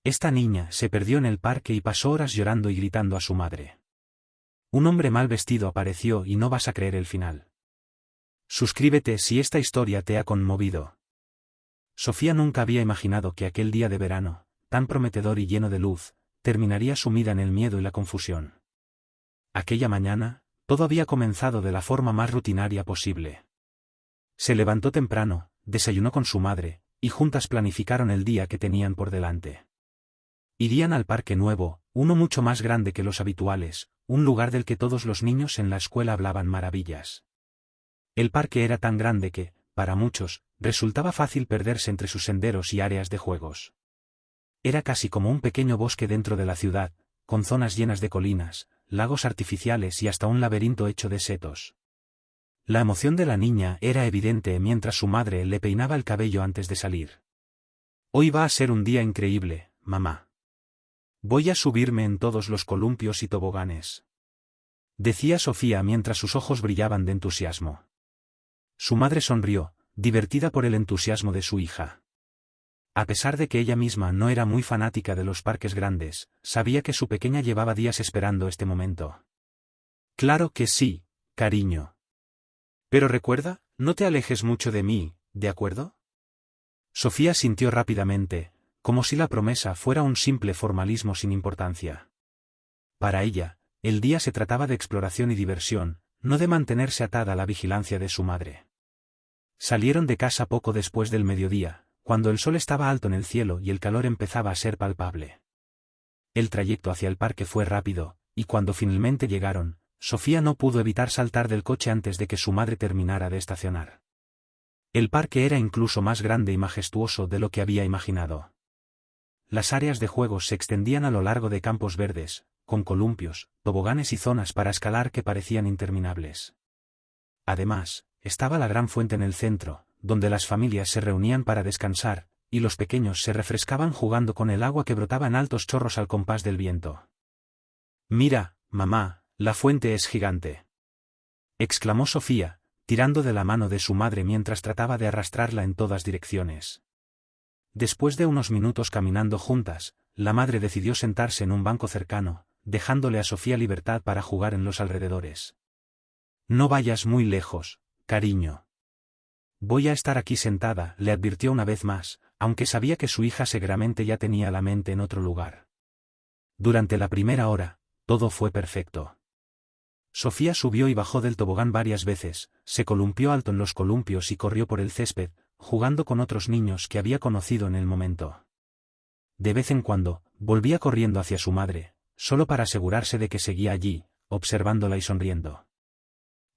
Esta niña se perdió en el parque y pasó horas llorando y gritando a su madre. Un hombre mal vestido apareció y no vas a creer el final. Suscríbete si esta historia te ha conmovido. Sofía nunca había imaginado que aquel día de verano, tan prometedor y lleno de luz, terminaría sumida en el miedo y la confusión. Aquella mañana, todo había comenzado de la forma más rutinaria posible. Se levantó temprano, desayunó con su madre, y juntas planificaron el día que tenían por delante. Irían al parque nuevo, uno mucho más grande que los habituales, un lugar del que todos los niños en la escuela hablaban maravillas. El parque era tan grande que, para muchos, resultaba fácil perderse entre sus senderos y áreas de juegos. Era casi como un pequeño bosque dentro de la ciudad, con zonas llenas de colinas, lagos artificiales y hasta un laberinto hecho de setos. La emoción de la niña era evidente mientras su madre le peinaba el cabello antes de salir. Hoy va a ser un día increíble, mamá. Voy a subirme en todos los columpios y toboganes, decía Sofía mientras sus ojos brillaban de entusiasmo. Su madre sonrió, divertida por el entusiasmo de su hija. A pesar de que ella misma no era muy fanática de los parques grandes, sabía que su pequeña llevaba días esperando este momento. Claro que sí, cariño. Pero recuerda, no te alejes mucho de mí, ¿de acuerdo? Sofía sintió rápidamente, como si la promesa fuera un simple formalismo sin importancia. Para ella, el día se trataba de exploración y diversión, no de mantenerse atada a la vigilancia de su madre. Salieron de casa poco después del mediodía, cuando el sol estaba alto en el cielo y el calor empezaba a ser palpable. El trayecto hacia el parque fue rápido, y cuando finalmente llegaron, Sofía no pudo evitar saltar del coche antes de que su madre terminara de estacionar. El parque era incluso más grande y majestuoso de lo que había imaginado. Las áreas de juegos se extendían a lo largo de campos verdes, con columpios, toboganes y zonas para escalar que parecían interminables. Además, estaba la gran fuente en el centro, donde las familias se reunían para descansar, y los pequeños se refrescaban jugando con el agua que brotaba en altos chorros al compás del viento. «Mira, mamá, la fuente es gigante», exclamó Sofía, tirando de la mano de su madre mientras trataba de arrastrarla en todas direcciones. Después de unos minutos caminando juntas, la madre decidió sentarse en un banco cercano, dejándole a Sofía libertad para jugar en los alrededores. «No vayas muy lejos, cariño. Voy a estar aquí sentada», le advirtió una vez más, aunque sabía que su hija seguramente ya tenía la mente en otro lugar. Durante la primera hora, todo fue perfecto. Sofía subió y bajó del tobogán varias veces, se columpió alto en los columpios y corrió por el césped, jugando con otros niños que había conocido en el momento. De vez en cuando, volvía corriendo hacia su madre, solo para asegurarse de que seguía allí, observándola y sonriendo.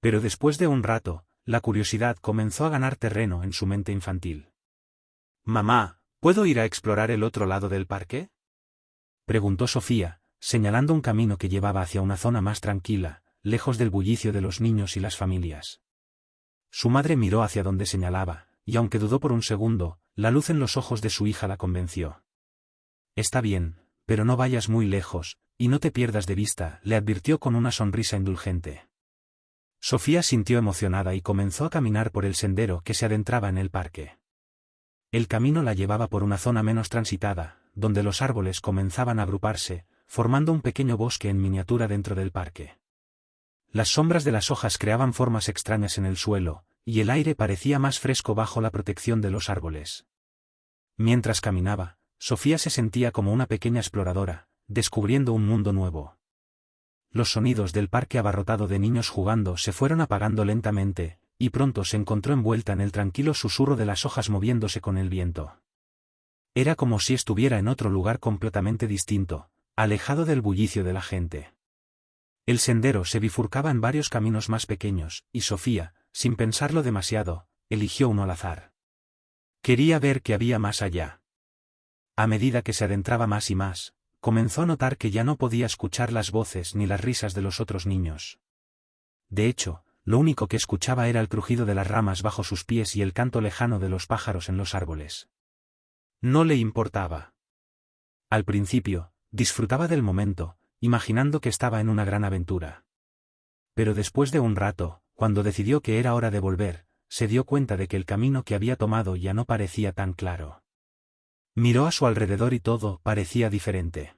Pero después de un rato, la curiosidad comenzó a ganar terreno en su mente infantil. «Mamá, ¿puedo ir a explorar el otro lado del parque?», preguntó Sofía, señalando un camino que llevaba hacia una zona más tranquila, lejos del bullicio de los niños y las familias. Su madre miró hacia donde señalaba, y aunque dudó por un segundo, la luz en los ojos de su hija la convenció. «Está bien, pero no vayas muy lejos, y no te pierdas de vista», le advirtió con una sonrisa indulgente. Sofía sintió emocionada y comenzó a caminar por el sendero que se adentraba en el parque. El camino la llevaba por una zona menos transitada, donde los árboles comenzaban a agruparse, formando un pequeño bosque en miniatura dentro del parque. Las sombras de las hojas creaban formas extrañas en el suelo, y el aire parecía más fresco bajo la protección de los árboles. Mientras caminaba, Sofía se sentía como una pequeña exploradora, descubriendo un mundo nuevo. Los sonidos del parque abarrotado de niños jugando se fueron apagando lentamente, y pronto se encontró envuelta en el tranquilo susurro de las hojas moviéndose con el viento. Era como si estuviera en otro lugar completamente distinto, alejado del bullicio de la gente. El sendero se bifurcaba en varios caminos más pequeños, y Sofía, sin pensarlo demasiado, eligió uno al azar. Quería ver qué había más allá. A medida que se adentraba más y más, comenzó a notar que ya no podía escuchar las voces ni las risas de los otros niños. De hecho, lo único que escuchaba era el crujido de las ramas bajo sus pies y el canto lejano de los pájaros en los árboles. No le importaba. Al principio, disfrutaba del momento, imaginando que estaba en una gran aventura. Pero después de un rato, cuando decidió que era hora de volver, se dio cuenta de que el camino que había tomado ya no parecía tan claro. Miró a su alrededor y todo parecía diferente.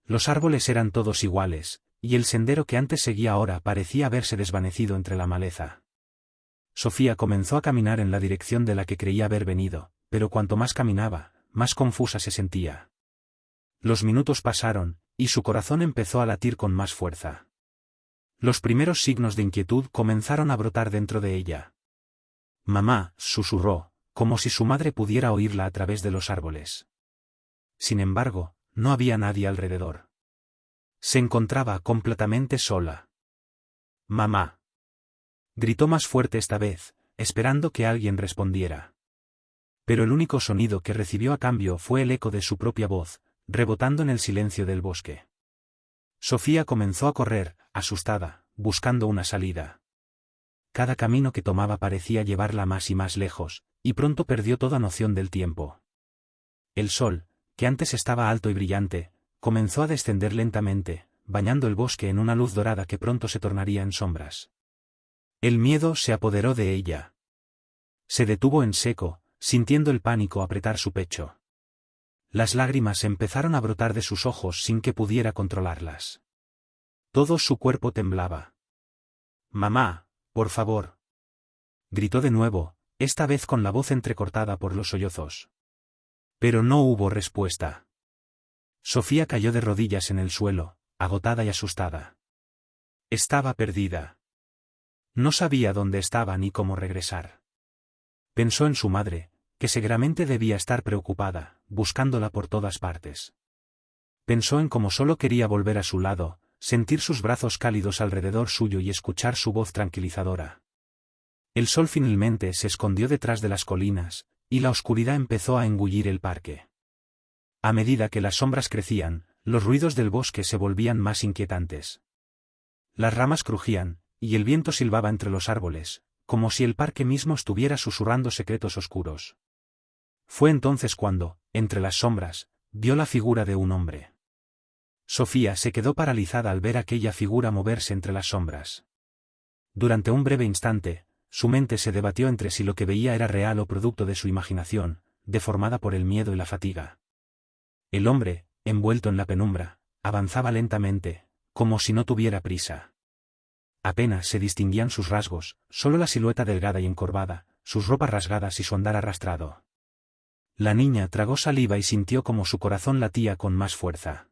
Los árboles eran todos iguales, y el sendero que antes seguía ahora parecía haberse desvanecido entre la maleza. Sofía comenzó a caminar en la dirección de la que creía haber venido, pero cuanto más caminaba, más confusa se sentía. Los minutos pasaron, y su corazón empezó a latir con más fuerza. Los primeros signos de inquietud comenzaron a brotar dentro de ella. «Mamá», susurró, como si su madre pudiera oírla a través de los árboles. Sin embargo, no había nadie alrededor. Se encontraba completamente sola. «Mamá», gritó más fuerte esta vez, esperando que alguien respondiera. Pero el único sonido que recibió a cambio fue el eco de su propia voz, rebotando en el silencio del bosque. Sofía comenzó a correr, asustada, buscando una salida. Cada camino que tomaba parecía llevarla más y más lejos, y pronto perdió toda noción del tiempo. El sol, que antes estaba alto y brillante, comenzó a descender lentamente, bañando el bosque en una luz dorada que pronto se tornaría en sombras. El miedo se apoderó de ella. Se detuvo en seco, sintiendo el pánico apretar su pecho. Las lágrimas empezaron a brotar de sus ojos sin que pudiera controlarlas. Todo su cuerpo temblaba. «Mamá, por favor», gritó de nuevo, esta vez con la voz entrecortada por los sollozos. Pero no hubo respuesta. Sofía cayó de rodillas en el suelo, agotada y asustada. Estaba perdida. No sabía dónde estaba ni cómo regresar. Pensó en su madre, que seguramente debía estar preocupada, buscándola por todas partes. Pensó en cómo solo quería volver a su lado, sentir sus brazos cálidos alrededor suyo y escuchar su voz tranquilizadora. El sol finalmente se escondió detrás de las colinas, y la oscuridad empezó a engullir el parque. A medida que las sombras crecían, los ruidos del bosque se volvían más inquietantes. Las ramas crujían, y el viento silbaba entre los árboles, como si el parque mismo estuviera susurrando secretos oscuros. Fue entonces cuando, entre las sombras, vio la figura de un hombre. Sofía se quedó paralizada al ver aquella figura moverse entre las sombras. Durante un breve instante, su mente se debatió entre si lo que veía era real o producto de su imaginación, deformada por el miedo y la fatiga. El hombre, envuelto en la penumbra, avanzaba lentamente, como si no tuviera prisa. Apenas se distinguían sus rasgos, solo la silueta delgada y encorvada, sus ropas rasgadas y su andar arrastrado. La niña tragó saliva y sintió como su corazón latía con más fuerza.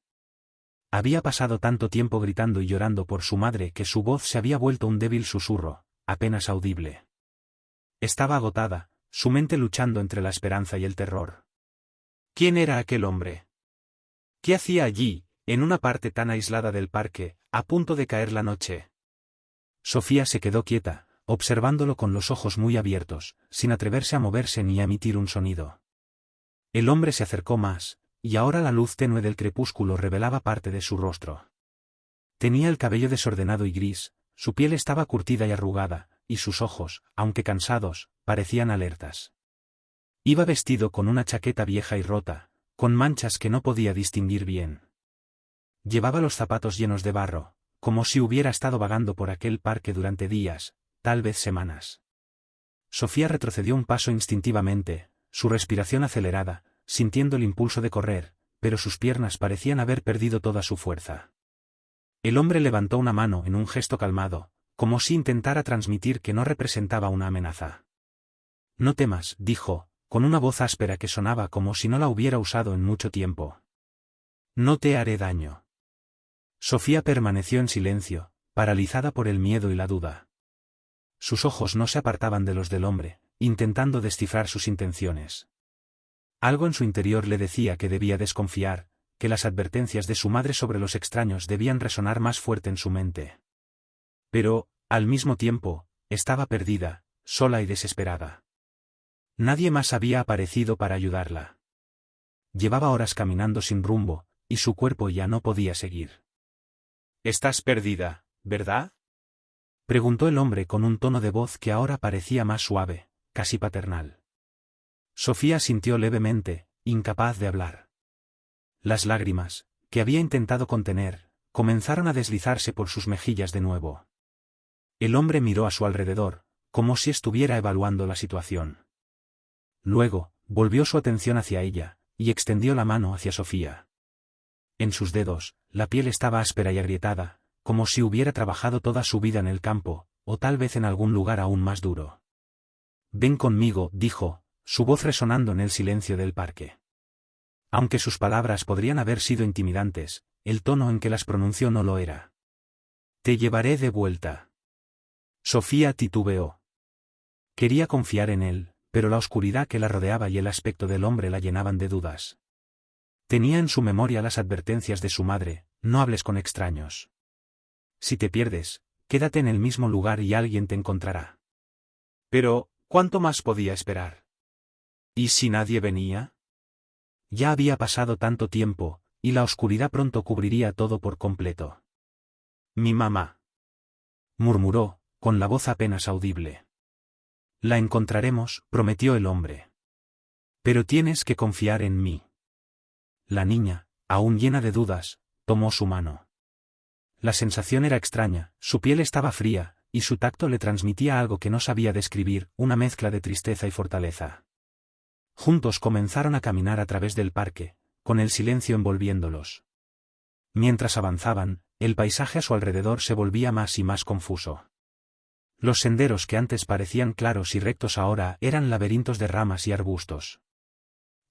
Había pasado tanto tiempo gritando y llorando por su madre que su voz se había vuelto un débil susurro, apenas audible. Estaba agotada, su mente luchando entre la esperanza y el terror. ¿Quién era aquel hombre? ¿Qué hacía allí, en una parte tan aislada del parque, a punto de caer la noche? Sofía se quedó quieta, observándolo con los ojos muy abiertos, sin atreverse a moverse ni a emitir un sonido. El hombre se acercó más, y ahora la luz tenue del crepúsculo revelaba parte de su rostro. Tenía el cabello desordenado y gris, su piel estaba curtida y arrugada, y sus ojos, aunque cansados, parecían alertas. Iba vestido con una chaqueta vieja y rota, con manchas que no podía distinguir bien. Llevaba los zapatos llenos de barro, como si hubiera estado vagando por aquel parque durante días, tal vez semanas. Sofía retrocedió un paso instintivamente, su respiración acelerada, sintiendo el impulso de correr, pero sus piernas parecían haber perdido toda su fuerza. El hombre levantó una mano en un gesto calmado, como si intentara transmitir que no representaba una amenaza. «No temas», dijo, con una voz áspera que sonaba como si no la hubiera usado en mucho tiempo. «No te haré daño». Sofía permaneció en silencio, paralizada por el miedo y la duda. Sus ojos no se apartaban de los del hombre, intentando descifrar sus intenciones. Algo en su interior le decía que debía desconfiar, que las advertencias de su madre sobre los extraños debían resonar más fuerte en su mente. Pero, al mismo tiempo, estaba perdida, sola y desesperada. Nadie más había aparecido para ayudarla. Llevaba horas caminando sin rumbo, y su cuerpo ya no podía seguir. «Estás perdida, ¿verdad?», preguntó el hombre con un tono de voz que ahora parecía más suave, casi paternal. Sofía sintió levemente, incapaz de hablar. Las lágrimas, que había intentado contener, comenzaron a deslizarse por sus mejillas de nuevo. El hombre miró a su alrededor, como si estuviera evaluando la situación. Luego, volvió su atención hacia ella, y extendió la mano hacia Sofía. En sus dedos, la piel estaba áspera y agrietada, como si hubiera trabajado toda su vida en el campo, o tal vez en algún lugar aún más duro. «Ven conmigo», dijo, su voz resonando en el silencio del parque. Aunque sus palabras podrían haber sido intimidantes, el tono en que las pronunció no lo era. «Te llevaré de vuelta». Sofía titubeó. Quería confiar en él, pero la oscuridad que la rodeaba y el aspecto del hombre la llenaban de dudas. Tenía en su memoria las advertencias de su madre: no hables con extraños. Si te pierdes, quédate en el mismo lugar y alguien te encontrará. Pero, ¿cuánto más podía esperar? ¿Y si nadie venía? Ya había pasado tanto tiempo, y la oscuridad pronto cubriría todo por completo. «Mi mamá», murmuró, con la voz apenas audible. «La encontraremos», prometió el hombre. «Pero tienes que confiar en mí». La niña, aún llena de dudas, tomó su mano. La sensación era extraña, su piel estaba fría, y su tacto le transmitía algo que no sabía describir, una mezcla de tristeza y fortaleza. Juntos comenzaron a caminar a través del parque, con el silencio envolviéndolos. Mientras avanzaban, el paisaje a su alrededor se volvía más y más confuso. Los senderos que antes parecían claros y rectos ahora eran laberintos de ramas y arbustos.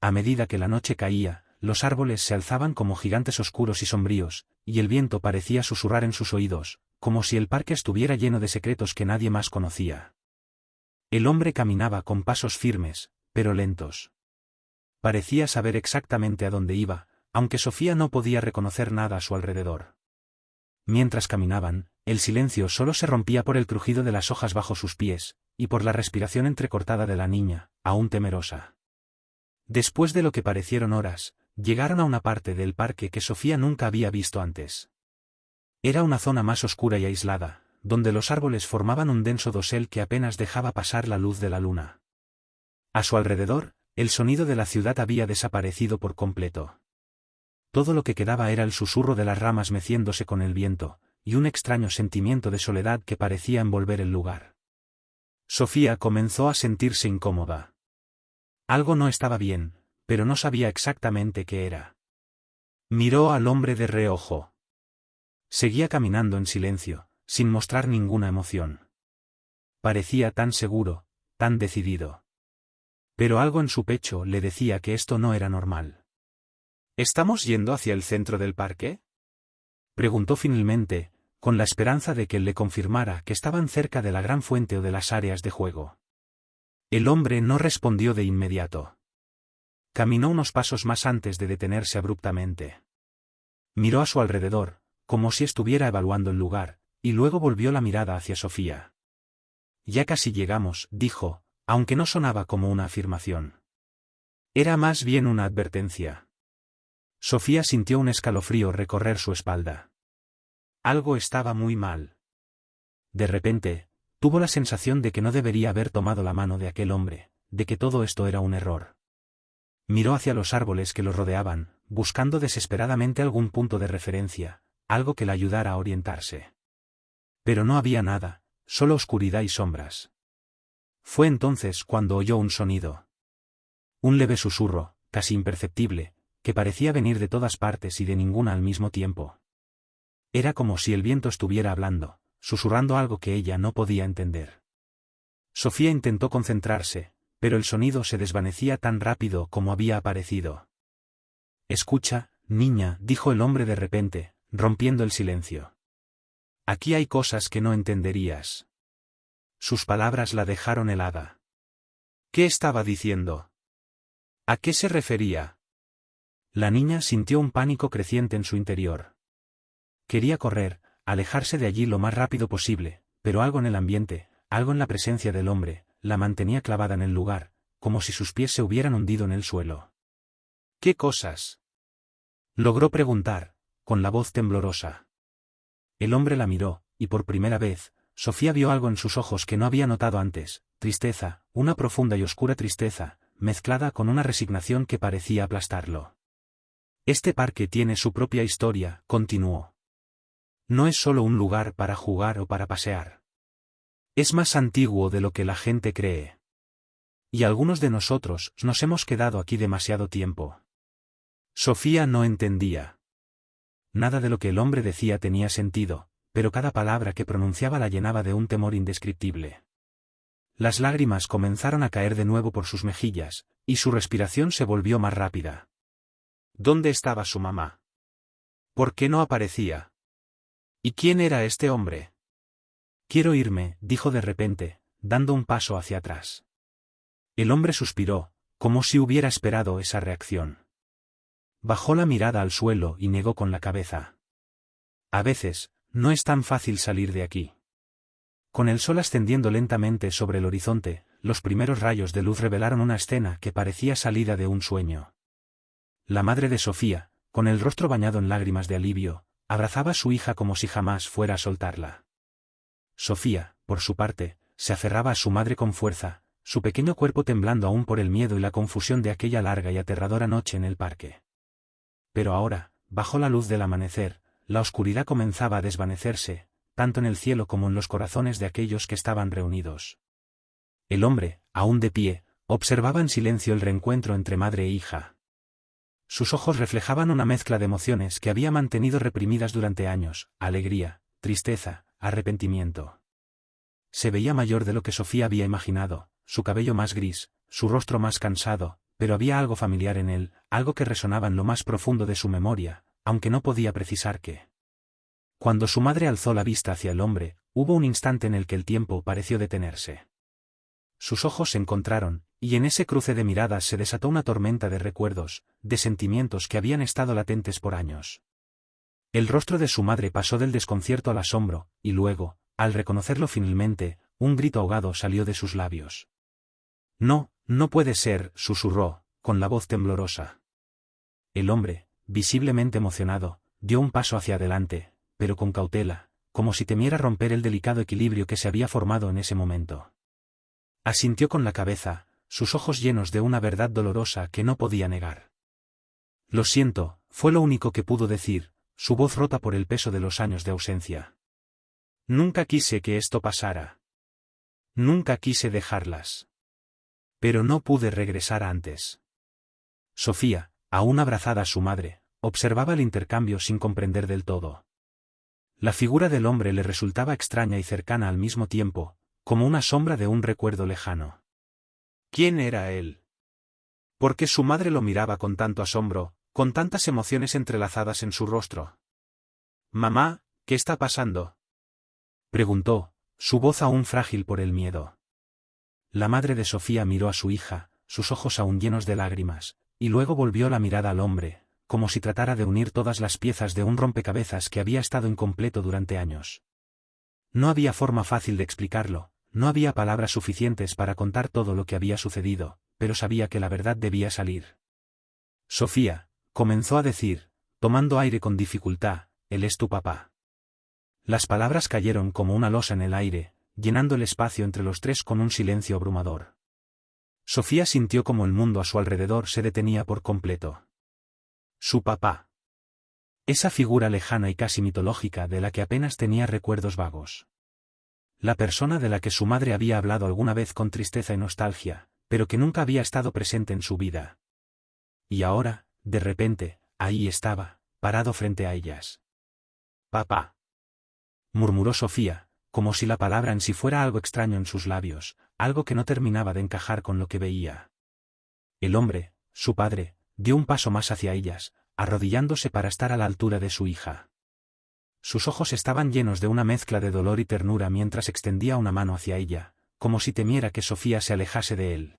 A medida que la noche caía, los árboles se alzaban como gigantes oscuros y sombríos, y el viento parecía susurrar en sus oídos, como si el parque estuviera lleno de secretos que nadie más conocía. El hombre caminaba con pasos firmes, pero lentos. Parecía saber exactamente a dónde iba, aunque Sofía no podía reconocer nada a su alrededor. Mientras caminaban, el silencio solo se rompía por el crujido de las hojas bajo sus pies, y por la respiración entrecortada de la niña, aún temerosa. Después de lo que parecieron horas, llegaron a una parte del parque que Sofía nunca había visto antes. Era una zona más oscura y aislada, donde los árboles formaban un denso dosel que apenas dejaba pasar la luz de la luna. A su alrededor, el sonido de la ciudad había desaparecido por completo. Todo lo que quedaba era el susurro de las ramas meciéndose con el viento, y un extraño sentimiento de soledad que parecía envolver el lugar. Sofía comenzó a sentirse incómoda. Algo no estaba bien, pero no sabía exactamente qué era. Miró al hombre de reojo. Seguía caminando en silencio, sin mostrar ninguna emoción. Parecía tan seguro, tan decidido. Pero algo en su pecho le decía que esto no era normal. «¿Estamos yendo hacia el centro del parque?», preguntó finalmente, con la esperanza de que él le confirmara que estaban cerca de la gran fuente o de las áreas de juego. El hombre no respondió de inmediato. Caminó unos pasos más antes de detenerse abruptamente. Miró a su alrededor, como si estuviera evaluando el lugar, y luego volvió la mirada hacia Sofía. «Ya casi llegamos», dijo, aunque no sonaba como una afirmación. Era más bien una advertencia. Sofía sintió un escalofrío recorrer su espalda. Algo estaba muy mal. De repente, tuvo la sensación de que no debería haber tomado la mano de aquel hombre, de que todo esto era un error. Miró hacia los árboles que los rodeaban, buscando desesperadamente algún punto de referencia, algo que la ayudara a orientarse. Pero no había nada, solo oscuridad y sombras. Fue entonces cuando oyó un sonido. Un leve susurro, casi imperceptible, que parecía venir de todas partes y de ninguna al mismo tiempo. Era como si el viento estuviera hablando, susurrando algo que ella no podía entender. Sofía intentó concentrarse, pero el sonido se desvanecía tan rápido como había aparecido. «Escucha, niña», dijo el hombre de repente, rompiendo el silencio. «Aquí hay cosas que no entenderías». Sus palabras la dejaron helada. ¿Qué estaba diciendo? ¿A qué se refería? La niña sintió un pánico creciente en su interior. Quería correr, alejarse de allí lo más rápido posible, pero algo en el ambiente, algo en la presencia del hombre, la mantenía clavada en el lugar, como si sus pies se hubieran hundido en el suelo. «¿Qué cosas?», logró preguntar, con la voz temblorosa. El hombre la miró, y por primera vez, Sofía vio algo en sus ojos que no había notado antes: tristeza, una profunda y oscura tristeza, mezclada con una resignación que parecía aplastarlo. «Este parque tiene su propia historia», continuó. «No es solo un lugar para jugar o para pasear. Es más antiguo de lo que la gente cree. Y algunos de nosotros nos hemos quedado aquí demasiado tiempo». Sofía no entendía. Nada de lo que el hombre decía tenía sentido, pero cada palabra que pronunciaba la llenaba de un temor indescriptible. Las lágrimas comenzaron a caer de nuevo por sus mejillas, y su respiración se volvió más rápida. ¿Dónde estaba su mamá? ¿Por qué no aparecía? ¿Y quién era este hombre? Quiero irme, dijo de repente, dando un paso hacia atrás. El hombre suspiró, como si hubiera esperado esa reacción. Bajó la mirada al suelo y negó con la cabeza. A veces, no es tan fácil salir de aquí. Con el sol ascendiendo lentamente sobre el horizonte, los primeros rayos de luz revelaron una escena que parecía salida de un sueño. La madre de Sofía, con el rostro bañado en lágrimas de alivio, abrazaba a su hija como si jamás fuera a soltarla. Sofía, por su parte, se aferraba a su madre con fuerza, su pequeño cuerpo temblando aún por el miedo y la confusión de aquella larga y aterradora noche en el parque. Pero ahora, bajo la luz del amanecer, la oscuridad comenzaba a desvanecerse, tanto en el cielo como en los corazones de aquellos que estaban reunidos. El hombre, aún de pie, observaba en silencio el reencuentro entre madre e hija. Sus ojos reflejaban una mezcla de emociones que había mantenido reprimidas durante años: alegría, tristeza, arrepentimiento. Se veía mayor de lo que Sofía había imaginado, su cabello más gris, su rostro más cansado, pero había algo familiar en él, algo que resonaba en lo más profundo de su memoria, aunque no podía precisar qué. Cuando su madre alzó la vista hacia el hombre, hubo un instante en el que el tiempo pareció detenerse. Sus ojos se encontraron, y en ese cruce de miradas se desató una tormenta de recuerdos, de sentimientos que habían estado latentes por años. El rostro de su madre pasó del desconcierto al asombro, y luego, al reconocerlo finalmente, un grito ahogado salió de sus labios. No, no puede ser, susurró, con la voz temblorosa. El hombre, visiblemente emocionado, dio un paso hacia adelante, pero con cautela, como si temiera romper el delicado equilibrio que se había formado en ese momento. Asintió con la cabeza, sus ojos llenos de una verdad dolorosa que no podía negar. Lo siento, fue lo único que pudo decir, su voz rota por el peso de los años de ausencia. Nunca quise que esto pasara. Nunca quise dejarlas. Pero no pude regresar antes. Sofía, aún abrazada a su madre, observaba el intercambio sin comprender del todo. La figura del hombre le resultaba extraña y cercana al mismo tiempo, como una sombra de un recuerdo lejano. ¿Quién era él? ¿Por qué su madre lo miraba con tanto asombro, con tantas emociones entrelazadas en su rostro? «Mamá, ¿qué está pasando?», preguntó, su voz aún frágil por el miedo. La madre de Sofía miró a su hija, sus ojos aún llenos de lágrimas, y luego volvió la mirada al hombre, como si tratara de unir todas las piezas de un rompecabezas que había estado incompleto durante años. No había forma fácil de explicarlo, no había palabras suficientes para contar todo lo que había sucedido, pero sabía que la verdad debía salir. «Sofía», comenzó a decir, tomando aire con dificultad, «él es tu papá». Las palabras cayeron como una losa en el aire, llenando el espacio entre los tres con un silencio abrumador. Sofía sintió como el mundo a su alrededor se detenía por completo. Su papá. Esa figura lejana y casi mitológica de la que apenas tenía recuerdos vagos. La persona de la que su madre había hablado alguna vez con tristeza y nostalgia, pero que nunca había estado presente en su vida. Y ahora, de repente, ahí estaba, parado frente a ellas. «Papá», murmuró Sofía, como si la palabra en sí fuera algo extraño en sus labios, algo que no terminaba de encajar con lo que veía. El hombre, su padre, dio un paso más hacia ellas, arrodillándose para estar a la altura de su hija. Sus ojos estaban llenos de una mezcla de dolor y ternura mientras extendía una mano hacia ella, como si temiera que Sofía se alejase de él.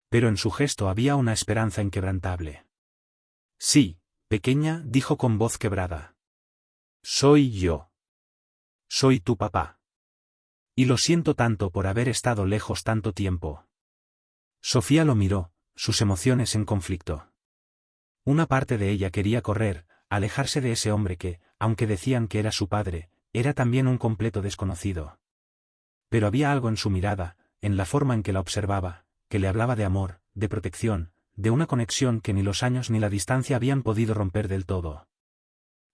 Pero en su gesto había una esperanza inquebrantable. «Sí, pequeña», dijo con voz quebrada. «Soy yo. Soy tu papá. Y lo siento tanto por haber estado lejos tanto tiempo». Sofía lo miró, sus emociones en conflicto. Una parte de ella quería correr, alejarse de ese hombre que, aunque decían que era su padre, era también un completo desconocido. Pero había algo en su mirada, en la forma en que la observaba, que le hablaba de amor, de protección, de una conexión que ni los años ni la distancia habían podido romper del todo.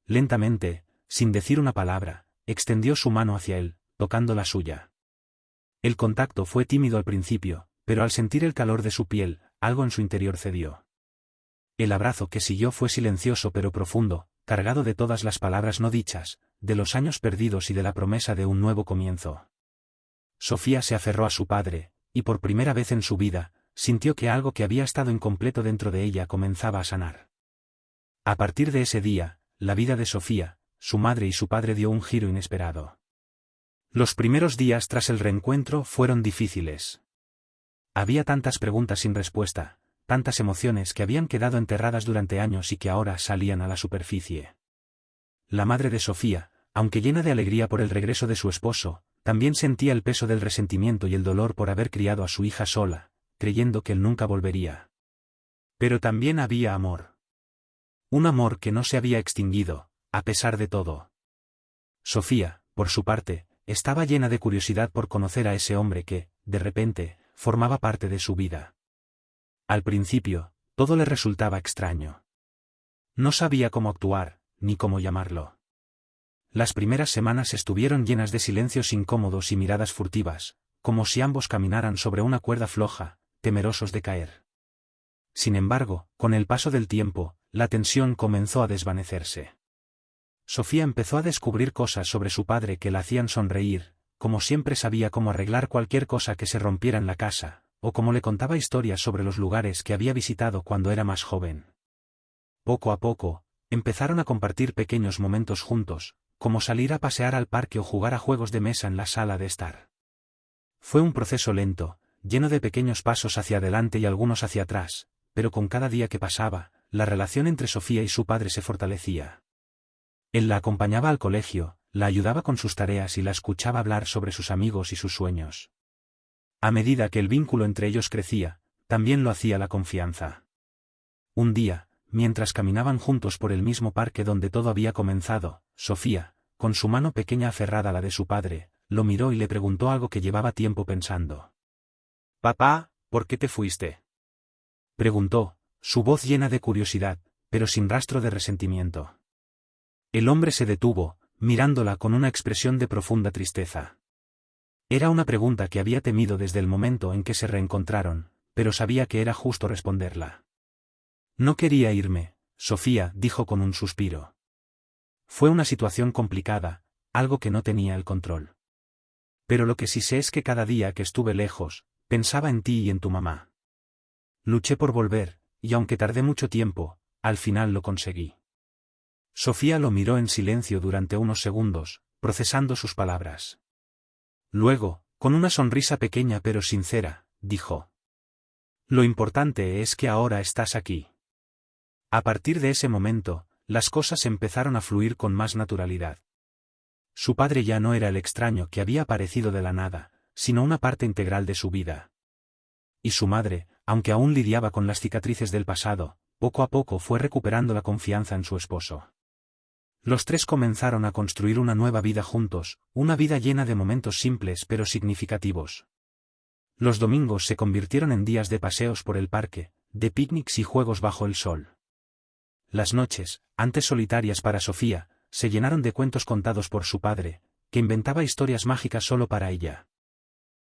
Lentamente, sin decir una palabra, extendió su mano hacia él, tocando la suya. El contacto fue tímido al principio, pero al sentir el calor de su piel, algo en su interior cedió. El abrazo que siguió fue silencioso pero profundo, cargado de todas las palabras no dichas, de los años perdidos y de la promesa de un nuevo comienzo. Sofía se aferró a su padre, y por primera vez en su vida, sintió que algo que había estado incompleto dentro de ella comenzaba a sanar. A partir de ese día, la vida de Sofía, su madre y su padre dio un giro inesperado. Los primeros días tras el reencuentro fueron difíciles. Había tantas preguntas sin respuesta, tantas emociones que habían quedado enterradas durante años y que ahora salían a la superficie. La madre de Sofía, aunque llena de alegría por el regreso de su esposo, también sentía el peso del resentimiento y el dolor por haber criado a su hija sola, creyendo que él nunca volvería. Pero también había amor. Un amor que no se había extinguido, a pesar de todo. Sofía, por su parte, estaba llena de curiosidad por conocer a ese hombre que, de repente, formaba parte de su vida. Al principio, todo le resultaba extraño. No sabía cómo actuar, ni cómo llamarlo. Las primeras semanas estuvieron llenas de silencios incómodos y miradas furtivas, como si ambos caminaran sobre una cuerda floja, temerosos de caer. Sin embargo, con el paso del tiempo, la tensión comenzó a desvanecerse. Sofía empezó a descubrir cosas sobre su padre que la hacían sonreír, como siempre sabía cómo arreglar cualquier cosa que se rompiera en la casa, o como le contaba historias sobre los lugares que había visitado cuando era más joven. Poco a poco, empezaron a compartir pequeños momentos juntos, como salir a pasear al parque o jugar a juegos de mesa en la sala de estar. Fue un proceso lento, lleno de pequeños pasos hacia adelante y algunos hacia atrás, pero con cada día que pasaba, la relación entre Sofía y su padre se fortalecía. Él la acompañaba al colegio, la ayudaba con sus tareas y la escuchaba hablar sobre sus amigos y sus sueños. A medida que el vínculo entre ellos crecía, también lo hacía la confianza. Un día, mientras caminaban juntos por el mismo parque donde todo había comenzado, Sofía, con su mano pequeña aferrada a la de su padre, lo miró y le preguntó algo que llevaba tiempo pensando. «Papá, ¿por qué te fuiste?», preguntó, su voz llena de curiosidad, pero sin rastro de resentimiento. El hombre se detuvo, mirándola con una expresión de profunda tristeza. Era una pregunta que había temido desde el momento en que se reencontraron, pero sabía que era justo responderla. «No quería irme», Sofía dijo con un suspiro. «Fue una situación complicada, algo que no tenía el control. Pero lo que sí sé es que cada día que estuve lejos, pensaba en ti y en tu mamá. Luché por volver, y aunque tardé mucho tiempo, al final lo conseguí». Sofía lo miró en silencio durante unos segundos, procesando sus palabras. Luego, con una sonrisa pequeña pero sincera, dijo: «Lo importante es que ahora estás aquí». A partir de ese momento, las cosas empezaron a fluir con más naturalidad. Su padre ya no era el extraño que había aparecido de la nada, sino una parte integral de su vida. Y su madre, aunque aún lidiaba con las cicatrices del pasado, poco a poco fue recuperando la confianza en su esposo. Los tres comenzaron a construir una nueva vida juntos, una vida llena de momentos simples pero significativos. Los domingos se convirtieron en días de paseos por el parque, de picnics y juegos bajo el sol. Las noches, antes solitarias para Sofía, se llenaron de cuentos contados por su padre, que inventaba historias mágicas solo para ella.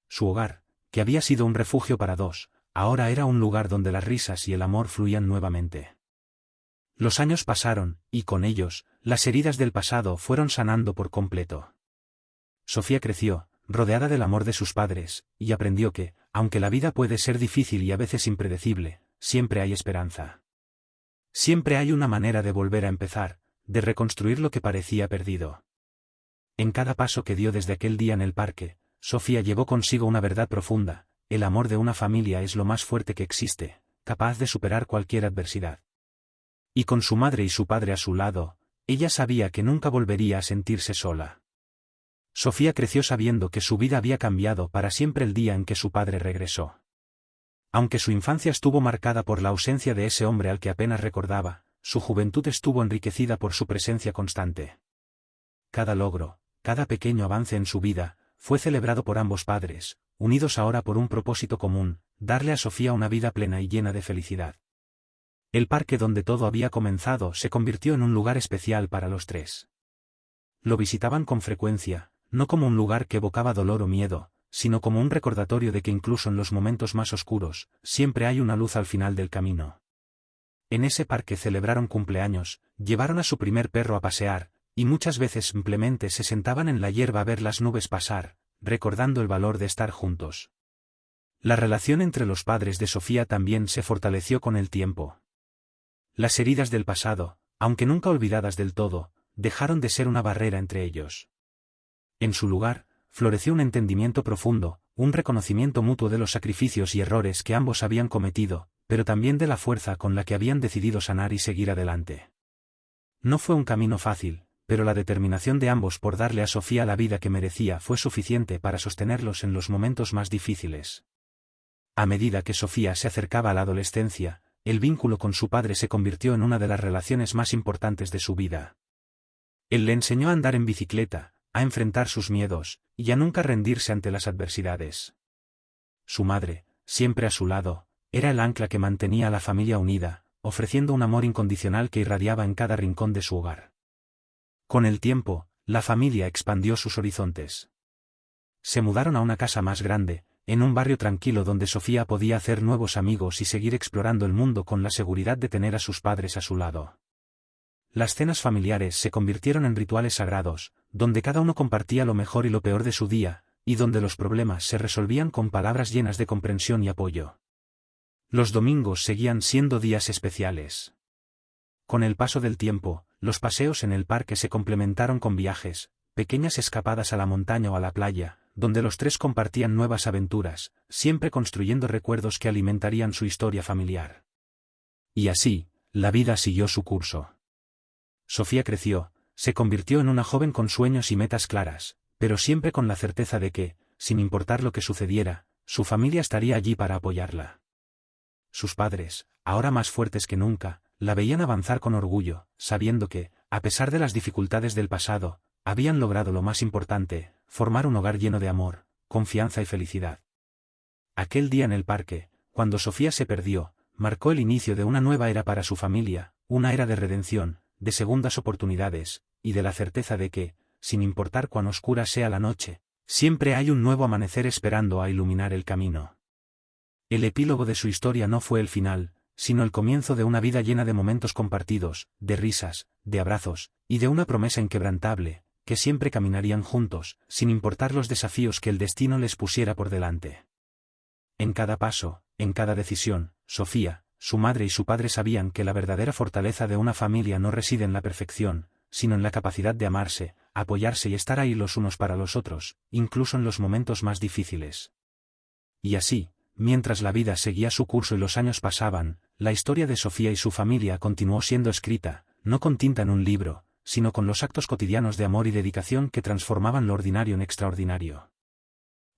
Su hogar, que había sido un refugio para dos, ahora era un lugar donde las risas y el amor fluían nuevamente. Los años pasaron, y con ellos, las heridas del pasado fueron sanando por completo. Sofía creció, rodeada del amor de sus padres, y aprendió que, aunque la vida puede ser difícil y a veces impredecible, siempre hay esperanza. Siempre hay una manera de volver a empezar, de reconstruir lo que parecía perdido. En cada paso que dio desde aquel día en el parque, Sofía llevó consigo una verdad profunda: el amor de una familia es lo más fuerte que existe, capaz de superar cualquier adversidad. Y con su madre y su padre a su lado, ella sabía que nunca volvería a sentirse sola. Sofía creció sabiendo que su vida había cambiado para siempre el día en que su padre regresó. Aunque su infancia estuvo marcada por la ausencia de ese hombre al que apenas recordaba, su juventud estuvo enriquecida por su presencia constante. Cada logro, cada pequeño avance en su vida, fue celebrado por ambos padres, unidos ahora por un propósito común: darle a Sofía una vida plena y llena de felicidad. El parque donde todo había comenzado se convirtió en un lugar especial para los tres. Lo visitaban con frecuencia, no como un lugar que evocaba dolor o miedo, sino como un recordatorio de que incluso en los momentos más oscuros, siempre hay una luz al final del camino. En ese parque celebraron cumpleaños, llevaron a su primer perro a pasear, y muchas veces simplemente se sentaban en la hierba a ver las nubes pasar, recordando el valor de estar juntos. La relación entre los padres de Sofía también se fortaleció con el tiempo. Las heridas del pasado, aunque nunca olvidadas del todo, dejaron de ser una barrera entre ellos. En su lugar, floreció un entendimiento profundo, un reconocimiento mutuo de los sacrificios y errores que ambos habían cometido, pero también de la fuerza con la que habían decidido sanar y seguir adelante. No fue un camino fácil, pero la determinación de ambos por darle a Sofía la vida que merecía fue suficiente para sostenerlos en los momentos más difíciles. A medida que Sofía se acercaba a la adolescencia, el vínculo con su padre se convirtió en una de las relaciones más importantes de su vida. Él le enseñó a andar en bicicleta, a enfrentar sus miedos, y a nunca rendirse ante las adversidades. Su madre, siempre a su lado, era el ancla que mantenía a la familia unida, ofreciendo un amor incondicional que irradiaba en cada rincón de su hogar. Con el tiempo, la familia expandió sus horizontes. Se mudaron a una casa más grande, en un barrio tranquilo donde Sofía podía hacer nuevos amigos y seguir explorando el mundo con la seguridad de tener a sus padres a su lado. Las cenas familiares se convirtieron en rituales sagrados, donde cada uno compartía lo mejor y lo peor de su día, y donde los problemas se resolvían con palabras llenas de comprensión y apoyo. Los domingos seguían siendo días especiales. Con el paso del tiempo, los paseos en el parque se complementaron con viajes, pequeñas escapadas a la montaña o a la playa, donde los tres compartían nuevas aventuras, siempre construyendo recuerdos que alimentarían su historia familiar. Y así, la vida siguió su curso. Sofía creció, se convirtió en una joven con sueños y metas claras, pero siempre con la certeza de que, sin importar lo que sucediera, su familia estaría allí para apoyarla. Sus padres, ahora más fuertes que nunca, la veían avanzar con orgullo, sabiendo que, a pesar de las dificultades del pasado, habían logrado lo más importante, formar un hogar lleno de amor, confianza y felicidad. Aquel día en el parque, cuando Sofía se perdió, marcó el inicio de una nueva era para su familia, una era de redención, de segundas oportunidades, y de la certeza de que, sin importar cuán oscura sea la noche, siempre hay un nuevo amanecer esperando a iluminar el camino. El epílogo de su historia no fue el final, sino el comienzo de una vida llena de momentos compartidos, de risas, de abrazos, y de una promesa inquebrantable, que siempre caminarían juntos, sin importar los desafíos que el destino les pusiera por delante. En cada paso, en cada decisión, Sofía, su madre y su padre sabían que la verdadera fortaleza de una familia no reside en la perfección, sino en la capacidad de amarse, apoyarse y estar ahí los unos para los otros, incluso en los momentos más difíciles. Y así, mientras la vida seguía su curso y los años pasaban, la historia de Sofía y su familia continuó siendo escrita, no con tinta en un libro, sino con los actos cotidianos de amor y dedicación que transformaban lo ordinario en extraordinario.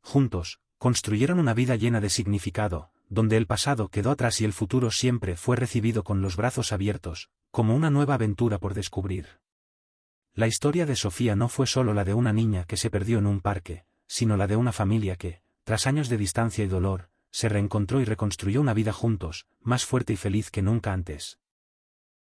Juntos, construyeron una vida llena de significado, donde el pasado quedó atrás y el futuro siempre fue recibido con los brazos abiertos, como una nueva aventura por descubrir. La historia de Sofía no fue solo la de una niña que se perdió en un parque, sino la de una familia que, tras años de distancia y dolor, se reencontró y reconstruyó una vida juntos, más fuerte y feliz que nunca antes.